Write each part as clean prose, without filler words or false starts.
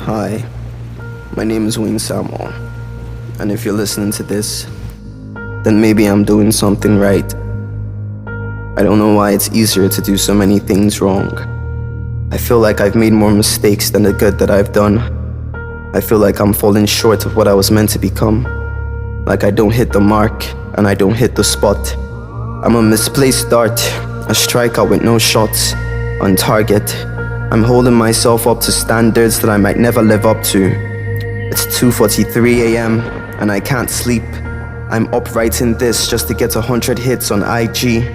Hi, my name is Wayne Samuel, and if you're listening to this, then maybe I'm doing something right. I don't know why it's easier to do so many things wrong. I feel like I've made more mistakes than the good that I've done. I feel like I'm falling short of what I was meant to become. Like I don't hit the mark, and I don't hit the spot. I'm a misplaced dart, a striker with no shots, on target. I'm holding myself up to standards that I might never live up to. It's 2:43 a.m. and I can't sleep. I'm up writing this just to get 100 hits on IG.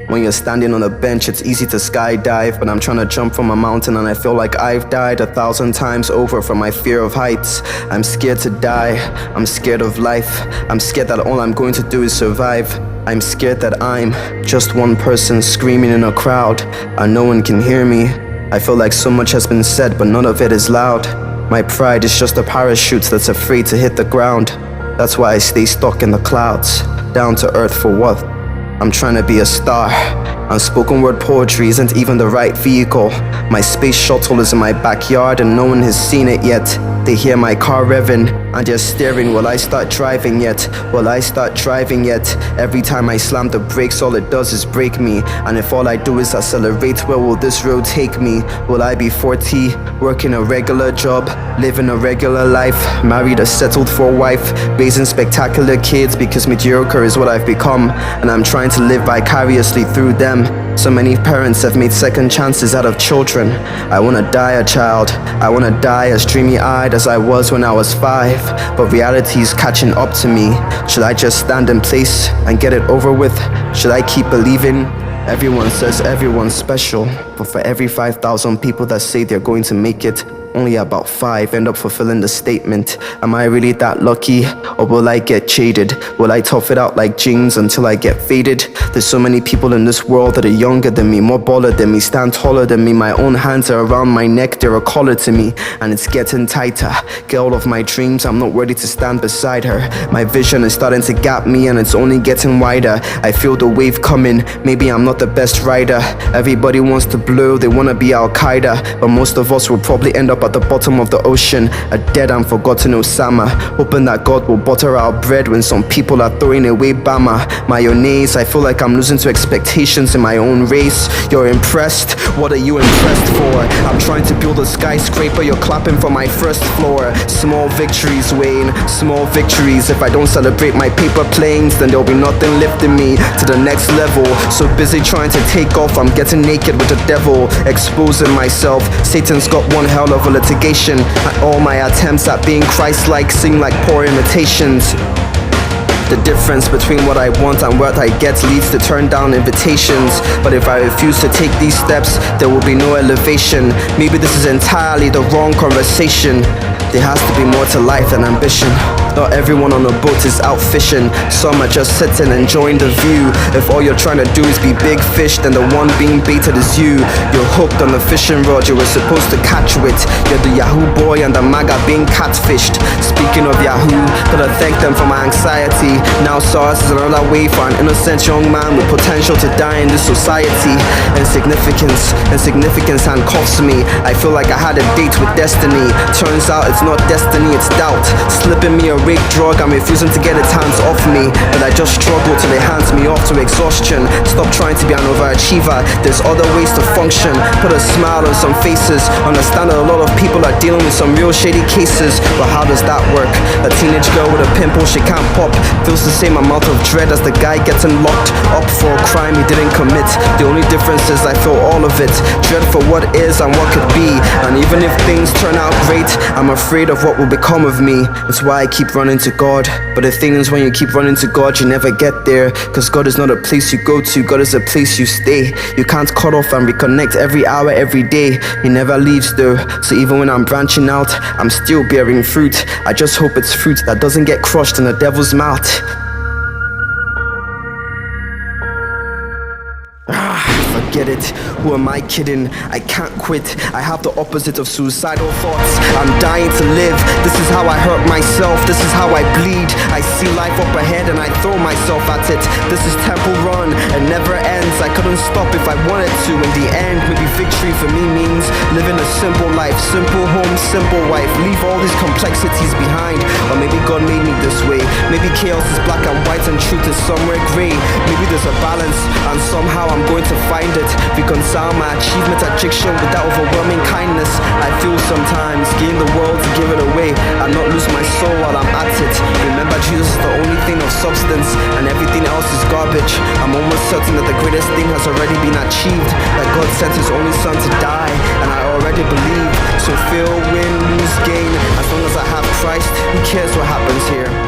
When you're standing on a bench, it's easy to skydive, but I'm trying to jump from a mountain and I feel like I've died 1,000 times over from my fear of heights. I'm scared to die, I'm scared of life. I'm scared that all I'm going to do is survive. I'm scared that I'm just one person screaming in a crowd and no one can hear me. I feel like so much has been said, but none of it is loud. My pride is just a parachute that's afraid to hit the ground. That's why I stay stuck in the clouds, down to earth for what? I'm trying to be a star. Unspoken word poetry isn't even the right vehicle. My space shuttle is in my backyard and no one has seen it yet. They hear my car revving and they're staring. Will I start driving yet? Will I start driving yet? Every time I slam the brakes, all it does is break me. And if all I do is accelerate, where will this road take me? Will I be 40, working a regular job, living a regular life, married or settled for a wife, raising spectacular kids because mediocre is what I've become, and I'm trying to live vicariously through them. So many parents have made second chances out of children. I wanna die a child. I wanna die as dreamy-eyed as I was when I was 5. But reality's catching up to me. Should I just stand in place and get it over with? Should I keep believing? Everyone says everyone's special, but for every 5,000 people that say they're going to make it, only about 5 end up fulfilling the statement. Am I really that lucky? Or will I get jaded? Will I tough it out like jeans until I get faded? There's so many people in this world that are younger than me, more baller than me, stand taller than me. My own hands are around my neck, they're a collar to me, and it's getting tighter. Girl of my dreams, I'm not ready to stand beside her. My vision is starting to gap me and it's only getting wider. I feel the wave coming, maybe I'm not the best rider. Everybody wants to blow, they wanna be Al-Qaeda, but most of us will probably end up at the bottom of the ocean, a dead and forgotten Osama, hoping that God will butter our bread when some people are throwing away Bama. Mayonnaise, I feel like I'm losing to expectations in my own race. You're impressed? What are you impressed for? I'm trying to build a skyscraper, you're clapping for my first floor. Small victories, Wayne, small victories. If I don't celebrate my paper planes, then there'll be nothing lifting me to the next level. So busy trying to take off, I'm getting naked with the devil, exposing myself. Satan's got one hell of a litigation, and all my attempts at being Christ-like seem like poor imitations. The difference between what I want and what I get leads to turn down invitations. But if I refuse to take these steps, there will be no elevation. Maybe this is entirely the wrong conversation. There has to be more to life than ambition. Not everyone on a boat is out fishing. Some are just sitting enjoying the view. If all you're trying to do is be big fish, then the one being baited is you. You're hooked on the fishing rod you were supposed to catch with. You're the Yahoo boy and the MAGA being catfished. Speaking of Yahoo, gotta thank them for my anxiety. Now SARS is another way for an innocent young man with potential to die in this society. Insignificance handcuffs me. I feel like I had a date with destiny. Turns out it's not destiny, it's doubt. Slipping me a rape drug, I'm refusing to get its hands off me. But I just struggle till it hands me off to exhaustion. Stop trying to be an overachiever, there's other ways to function. Put a smile on some faces. Understand that a lot of people are dealing with some real shady cases. But how does that work? A teenage girl with a pimple she can't pop feels the same amount of dread as the guy getting locked up for a crime he didn't commit. The only difference is I feel all of it. Dread for what is and what could be. And even if things turn out great, I'm afraid of what will become of me. That's why I keep running to God. But the thing is, when you keep running to God, you never get there. Cause God is not a place you go to, God is a place you stay. You can't cut off and reconnect every hour, every day. He never leaves though. So even when I'm branching out, I'm still bearing fruit. I just hope it's fruit that doesn't get crushed in the devil's mouth. Forget it. Who am I kidding? I can't quit. I have the opposite of suicidal thoughts. I'm dying to live. This is how I hurt myself. This is how I bleed. I see life up ahead and I throw myself at it. This is Temple Run. It never ends. I couldn't stop if I wanted to. In the end, maybe victory for me means living a simple life, simple home, simple wife. Leave all these complexities behind. Or maybe God made me this way. Maybe chaos is black and white and truth is somewhere gray. Maybe there's a balance and somehow I'm going to find it. Reconcile my achievement addiction with that overwhelming kindness I feel sometimes. Gain the world to give it away and not lose my soul while I'm at it. Remember, Jesus is the only thing of substance and everything else is garbage. I'm almost certain that the greatest thing has already been achieved, that God sent his only son to die, and I already believe. So fail, win, lose, gain, as long as I have Christ, who cares what happens here?